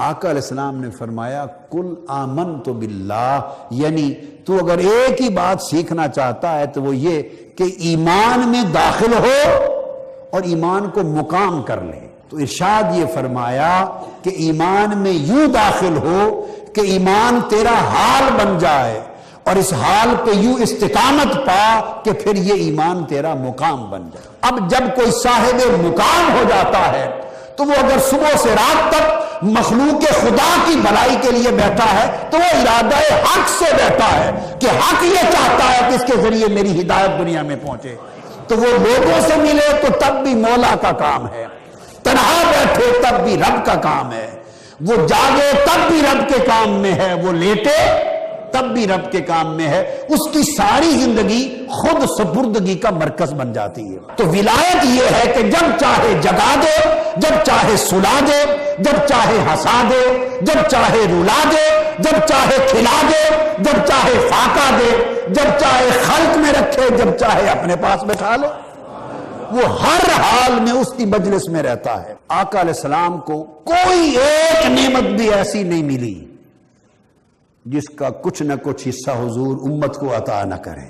آقا علیہ السلام نے فرمایا کل آمنت باللہ، یعنی تو اگر ایک ہی بات سیکھنا چاہتا ہے تو وہ یہ کہ ایمان میں داخل ہو اور ایمان کو مقام کر لے۔ تو ارشاد یہ فرمایا کہ ایمان میں یوں داخل ہو کہ ایمان تیرا حال بن جائے اور اس حال پہ یوں استقامت پا کہ پھر یہ ایمان تیرا مقام بن جائے۔ اب جب کوئی صاحب مقام ہو جاتا ہے تو وہ اگر صبح سے رات تک مخلوق خدا کی بھلائی کے لیے بیٹھا ہے تو وہ ارادہ حق سے بیٹھا ہے کہ حق یہ چاہتا ہے کہ اس کے ذریعے میری ہدایت دنیا میں پہنچے۔ تو وہ لوگوں سے ملے تو تب بھی مولا کا کام ہے، تنہا بیٹھے تب بھی رب کا کام ہے، وہ جاگے تب بھی رب کے کام میں ہے، وہ لیٹے تب بھی رب کے کام میں ہے۔ اس کی ساری زندگی خود سپردگی کا مرکز بن جاتی ہے۔ تو ولایت یہ ہے کہ جب چاہے جگا دے، جب چاہے سلا دے، جب چاہے ہنسا دے، جب چاہے رلا دے، جب چاہے کھلا دے، جب چاہے فاقہ دے، جب چاہے خلق میں رکھے، جب چاہے اپنے پاس بٹھا لے، وہ ہر حال میں اس کی مجلس میں رہتا ہے۔ آقا علیہ السلام کو کوئی ایک نعمت بھی ایسی نہیں ملی جس کا کچھ نہ کچھ حصہ حضور امت کو عطا نہ کرے۔